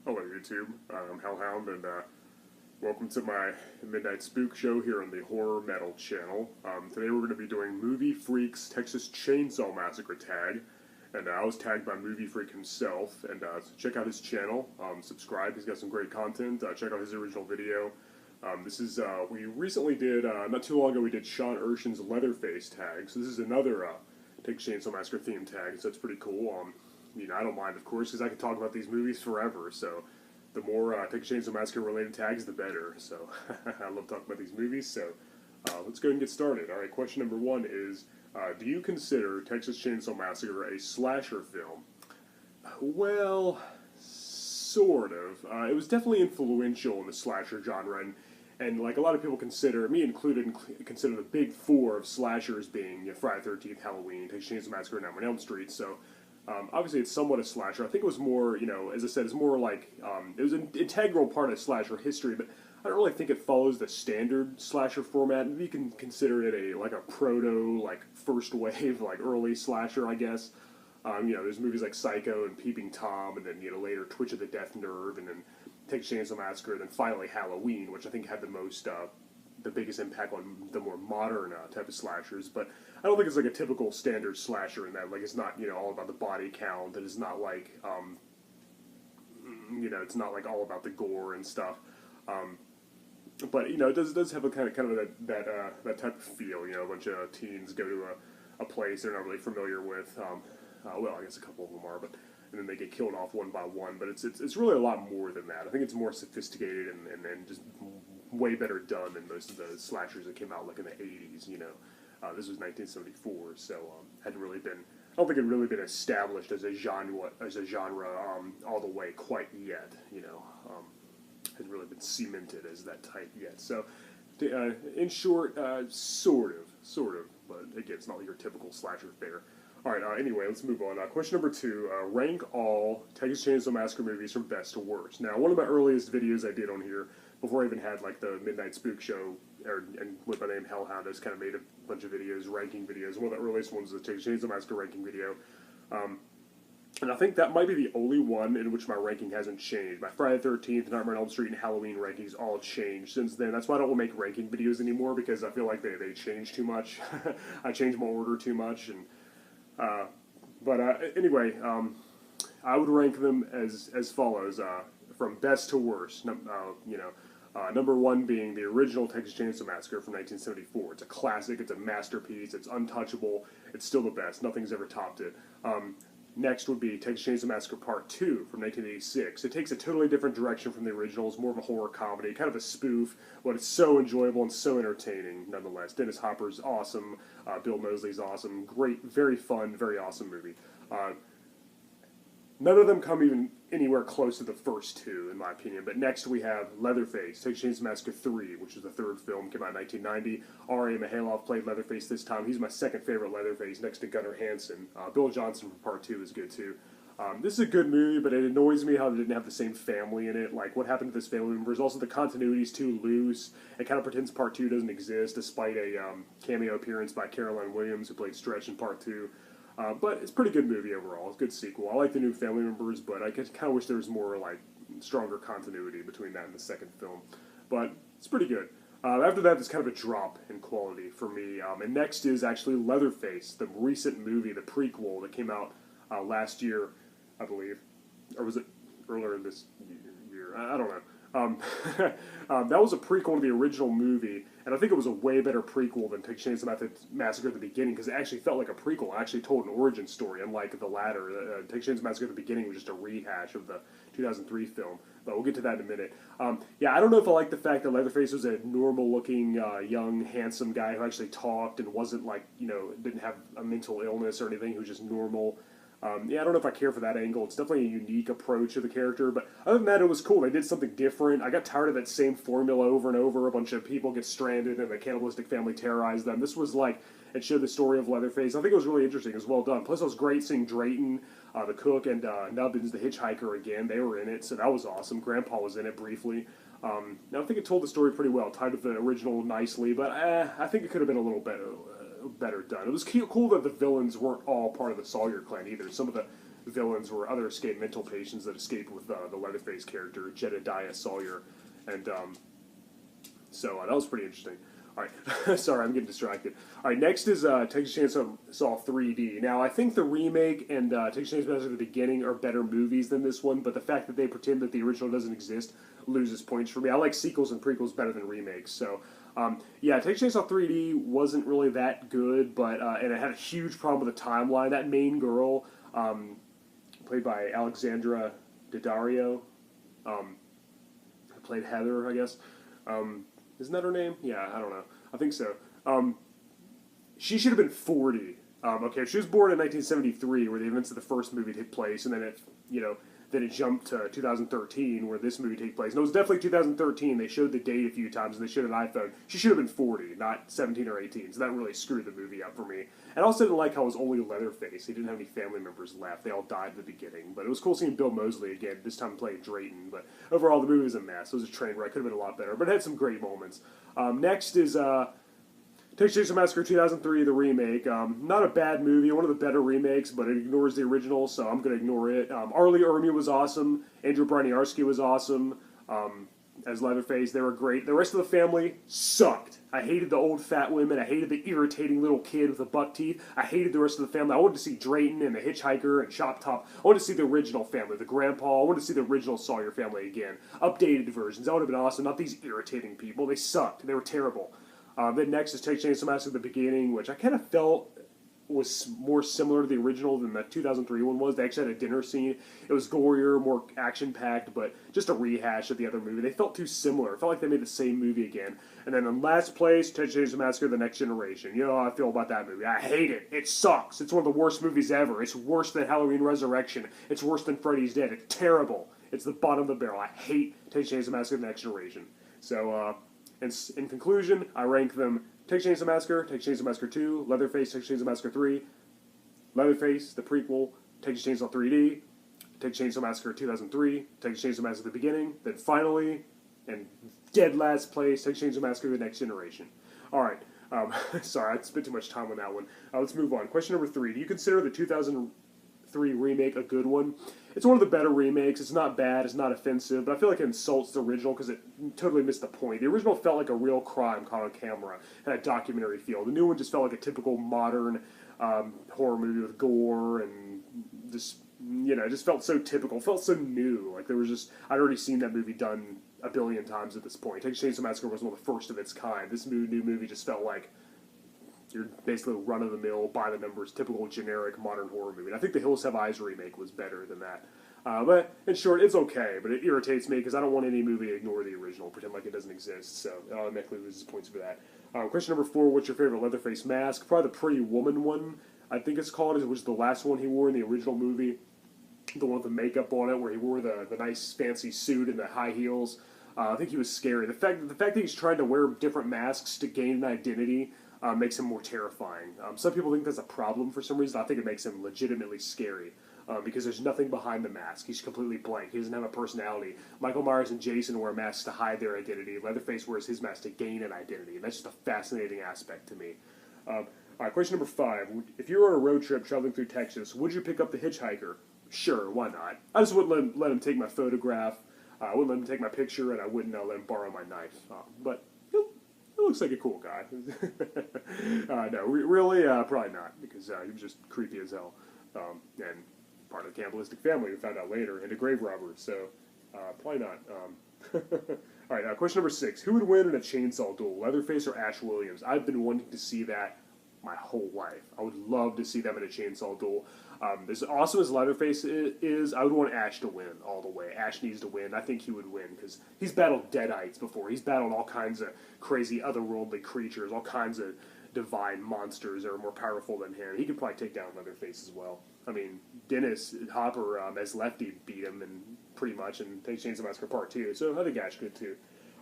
Hello YouTube, I'm Hellhound and welcome to my Midnight Spook show here on the Horror Metal channel. Today we're going to be doing Movie Freak's Texas Chainsaw Massacre tag, and I was tagged by Movie Freak himself, and so check out his channel, subscribe, he's got some great content, check out his original video. We recently did, not too long ago we did Sean Urshan's Leatherface tag, so this is another Texas Chainsaw Massacre theme tag, so that's pretty cool. I don't mind, of course, because I can talk about these movies forever, so the more Texas Chainsaw Massacre related tags, the better, so I love talking about these movies, so let's go ahead and get started. Alright, question number one is, do you consider Texas Chainsaw Massacre a slasher film? Well, sort of. It was definitely influential in the slasher genre, and like a lot of people consider, me included, consider the big four of slashers being Friday the 13th, Halloween, Texas Chainsaw Massacre, and Nightmare on Elm Street, so obviously, it's somewhat a slasher. I think it was more, as I said, it's more like, it was an integral part of slasher history, but I don't really think it follows the standard slasher format. Maybe you can consider it a proto, first wave, early slasher, I guess. There's movies like Psycho and Peeping Tom, and then, later Twitch of the Death Nerve, and then Texas Chainsaw Massacre, and then finally Halloween, which I think had the biggest impact on the more modern type of slashers, but I don't think it's like a typical standard slasher in that, it's not, all about the body count, and it's not like, it's not like all about the gore and stuff, but, it does have a kind of that type of feel, a bunch of teens go to a place they're not really familiar with, well, I guess a couple of them are, but, and then they get killed off one by one, but it's really a lot more than that. I think it's more sophisticated and just way better done than most of the slashers that came out in the 80s, this was 1974, so hadn't really been, I don't think it had really been established as a genre all the way quite yet, hadn't really been cemented as that type yet. So, in short, sort of, but again, it's not like your typical slasher fare. Alright, anyway, let's move on. Question number two, rank all Texas Chainsaw Massacre movies from best to worst. Now, one of my earliest videos I did on here, before I even had the Midnight Spook show, and with my name Hellhound, I just kind of made a bunch of videos, ranking videos. One of the earliest ones was the Texas Chainsaw Massacre ranking video. And I think that might be the only one in which my ranking hasn't changed. My Friday the 13th, Nightmare on Elm Street, and Halloween rankings all changed since then. That's why I don't make ranking videos anymore, because I feel like they change too much. I change my order too much, and anyway, I would rank them as follows, from best to worst. Number one being the original Texas Chainsaw Massacre from 1974. It's a classic, it's a masterpiece, it's untouchable, it's still the best, nothing's ever topped it. Next would be Texas Chainsaw Massacre Part 2 from 1986. It takes a totally different direction from the original. It's more of a horror comedy, kind of a spoof, but it's so enjoyable and so entertaining nonetheless. Dennis Hopper's awesome, Bill Moseley's awesome, great, very fun, very awesome movie. None of them come even anywhere close to the first two, in my opinion. But next we have Leatherface, Texas Chainsaw Massacre 3, which is the third film, came out in 1990. R.A. Mahaloff played Leatherface this time. He's my second favorite Leatherface, next to Gunnar Hansen. Bill Johnson from Part 2 is good, too. This is a good movie, but it annoys me how they didn't have the same family in it. What happened to this family members? Also, the continuity's too loose. It kind of pretends Part 2 doesn't exist, despite a cameo appearance by Caroline Williams, who played Stretch in Part 2. But it's a pretty good movie overall. It's a good sequel. I like the new family members, but I kind of wish there was more, stronger continuity between that and the second film. But it's pretty good. After that, there's kind of a drop in quality for me. And next is actually Leatherface, the recent movie, the prequel that came out last year, I believe. Or was it earlier in this year? I don't know. That was a prequel to the original movie, and I think it was a way better prequel than Texas Chainsaw Massacre at the beginning, because it actually felt like a prequel. It actually told an origin story, unlike the latter. Texas Chainsaw Massacre at the beginning was just a rehash of the 2003 film, but we'll get to that in a minute. Yeah, I don't know if I like the fact that Leatherface was a normal-looking, young, handsome guy who actually talked and wasn't didn't have a mental illness or anything, who was just normal. Yeah, I don't know if I care for that angle. It's definitely a unique approach of the character, but other than that, it was cool. They did something different. I got tired of that same formula over and over. A bunch of people get stranded, and the cannibalistic family terrorized them. This was it showed the story of Leatherface. I think it was really interesting. It was well done. Plus, it was great seeing Drayton, the cook, and Nubbins, the hitchhiker, again. They were in it, so that was awesome. Grandpa was in it briefly. Now, I think it told the story pretty well. Tied with the original nicely, but I think it could have been a little better done. It was cool that the villains weren't all part of the Sawyer clan either. Some of the villains were other escaped mental patients that escaped with the Leatherface character, Jedediah Sawyer. And so that was pretty interesting. All right, sorry, I'm getting distracted. All right, next is Texas Chainsaw 3D. Now, I think the remake and Texas Chainsaw Massacre: The Beginning are better movies than this one, but the fact that they pretend that the original doesn't exist loses points for me. I like sequels and prequels better than remakes. So, yeah, Texas Chainsaw 3D wasn't really that good, but and it had a huge problem with the timeline. That main girl, played by Alexandra Daddario, played Heather, I guess. Isn't that her name? Yeah, I don't know. I think so. She should have been 40. Okay, she was born in 1973, where the events of the first movie take place, and then it jumped to 2013, where this movie takes place. And it was definitely 2013. They showed the date a few times, and they showed an iPhone. She should have been 40, not 17 or 18. So that really screwed the movie up for me. And I also didn't like how it was only Leatherface. He didn't have any family members left. They all died at the beginning. But it was cool seeing Bill Moseley again, this time playing Drayton. But overall, the movie was a mess. It was a train wreck. Could have been a lot better. But it had some great moments. Next is Texas Chainsaw Massacre 2003, the remake. Not a bad movie, one of the better remakes, but it ignores the original, so I'm going to ignore it. Arlie Ermey was awesome. Andrew Broniarski was awesome as Leatherface. They were great. The rest of the family sucked. I hated the old fat women. I hated the irritating little kid with the buck teeth. I hated the rest of the family. I wanted to see Drayton and the Hitchhiker and Chop Top. I wanted to see the original family, the grandpa. I wanted to see the original Sawyer family again. Updated versions. That would have been awesome. Not these irritating people. They sucked. They were terrible. Then next is Texas Chainsaw Massacre: The Beginning, which I kind of felt was more similar to the original than the 2003 one was. They actually had a dinner scene. It was gorier, more action-packed, but just a rehash of the other movie. They felt too similar. It felt like they made the same movie again. And then in last place, Texas Chainsaw Massacre: The Next Generation. You know how I feel about that movie. I hate it. It sucks. It's one of the worst movies ever. It's worse than Halloween Resurrection. It's worse than Freddy's Dead. It's terrible. It's the bottom of the barrel. I hate Texas Chainsaw Massacre: The Next Generation. So, in conclusion, I rank them Texas Chainsaw Massacre, Texas Chainsaw Massacre 2, Leatherface, Texas Chainsaw Massacre 3, Leatherface, the prequel, Texas Chainsaw 3D, Texas Chainsaw Massacre 2003, Texas Chainsaw Massacre: The Beginning, then finally, and dead last place, Texas Chainsaw Massacre: The Next Generation. Alright, sorry, I spent too much time on that one. Let's move on. Question number 3. Do you consider the 2003 remake a good one? It's one of the better remakes. It's not bad. It's not offensive. But I feel like it insults the original because it totally missed the point. The original felt like a real crime caught on camera and a documentary feel. The new one just felt like a typical modern horror movie with gore and just, it just felt so typical. It felt so new. Like there was just, I'd already seen that movie done a billion times at this point. Texas Chainsaw Massacre was one of the first of its kind. This new movie just felt like you're basically run-of-the-mill, by-the-numbers, typical generic modern horror movie. And I think the Hills Have Eyes remake was better than that. But in short, it's okay, but it irritates me because I don't want any movie to ignore the original, pretend like it doesn't exist. So it automatically loses points for that. Question number 4, what's your favorite Leatherface mask? Probably the Pretty Woman one, I think it's called. It was the last one he wore in the original movie. The one with the makeup on it, where he wore the nice fancy suit and the high heels. I think he was scary. The fact that he's trying to wear different masks to gain an identity makes him more terrifying. Some people think that's a problem for some reason. I think it makes him legitimately scary because there's nothing behind the mask. He's completely blank. He doesn't have a personality. Michael Myers and Jason wear masks to hide their identity. Leatherface wears his mask to gain an identity. And that's just a fascinating aspect to me. All right, question number 5. If you were on a road trip traveling through Texas, would you pick up the Hitchhiker? Sure, why not? I just wouldn't let him take my photograph. I wouldn't let him take my picture, and I wouldn't let him borrow my knife. But he looks like a cool guy. No, really, probably not, because he was just creepy as hell. And part of the cannibalistic family, we found out later, and a grave robber, so probably not. All right, question number 6. Who would win in a chainsaw duel, Leatherface or Ash Williams? I've been wanting to see that my whole life. I would love to see them in a chainsaw duel. As awesome as Leatherface is, I would want Ash to win all the way. Ash needs to win. I think he would win because he's battled Deadites before. He's battled all kinds of crazy otherworldly creatures, all kinds of divine monsters that are more powerful than him. He could probably take down Leatherface as well. I mean, Dennis Hopper as Lefty beat him and pretty much in Texas Chainsaw Massacre Part 2, so I think Ash could too.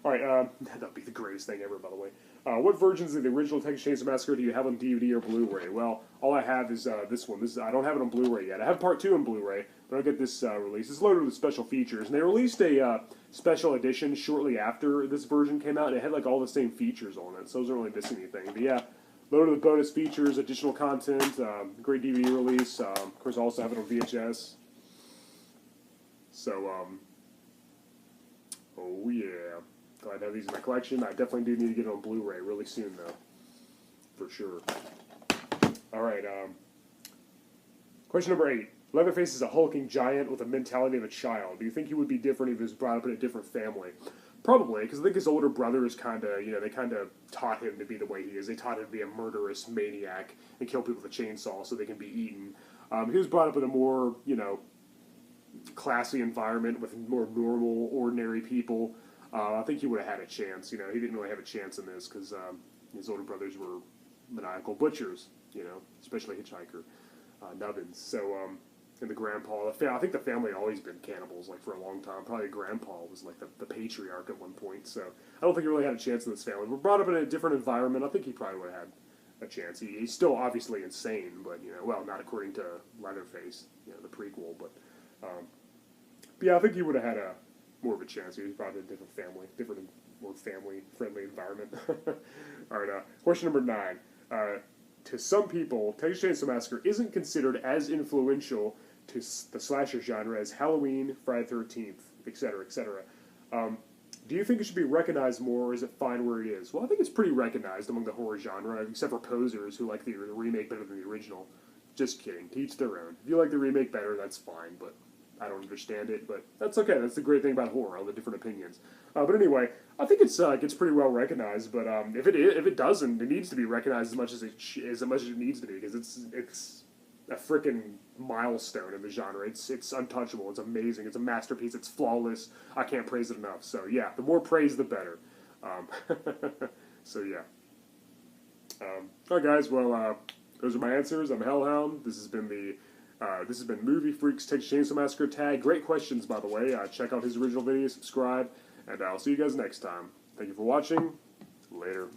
All right, that would be the greatest thing ever, by the way. What versions of the original Texas Chainsaw Massacre do you have on DVD or Blu-ray? Well, all I have is this one. I don't have it on Blu-ray yet. I have Part 2 on Blu-ray, but I'll get this released. It's loaded with special features, and they released a special edition shortly after this version came out, and it had like all the same features on it, so it doesn't really miss anything. But yeah, Load of the bonus features, additional content, great DVD release. Of course, I also have it on VHS. So, oh yeah. Glad to have these in my collection. I definitely do need to get it on Blu-ray really soon, though. For sure. Alright, question number 8. Leatherface is a hulking giant with the mentality of a child. Do you think he would be different if he was brought up in a different family? Probably, because I think his older brother is kind of, they kind of taught him to be the way he is. They taught him to be a murderous maniac and kill people with a chainsaw so they can be eaten. He was brought up in a more, classy environment with more normal, ordinary people. I think he would have had a chance. He didn't really have a chance in this because his older brothers were maniacal butchers, especially Hitchhiker, Nubbins. So, and the grandpa, I think the family had always been cannibals, like, for a long time. Probably grandpa was, like, the patriarch at one point, so I don't think he really had a chance in this family. We're brought up in a different environment. I think he probably would have had a chance. He's still obviously insane, but, well, not according to Leatherface, the prequel, but yeah, I think he would have had more of a chance. He was brought up in a different family, more family-friendly environment. All right, question number 9. To some people, Texas Chainsaw Massacre isn't considered as influential to the slasher genre as Halloween, Friday the 13th, etc., etc. Do you think it should be recognized more, or is it fine where it is? Well, I think it's pretty recognized among the horror genre, except for posers who like the remake better than the original. Just kidding. To each their own. If you like the remake better, that's fine, but I don't understand it, but that's okay. That's the great thing about horror, all the different opinions. But anyway, I think it's pretty well recognized. But if it doesn't, it needs to be recognized as much as it needs to be, because it's a freaking milestone in the genre. It's untouchable. It's amazing. It's a masterpiece. It's flawless. I can't praise it enough. So yeah, the more praise, the better. So yeah. All right, guys. Well, those are my answers. I'm Hellhound. This has been Movie Freaks Texas Chainsaw Massacre Tag. Great questions, by the way. Check out his original video, subscribe, and I'll see you guys next time. Thank you for watching. Later.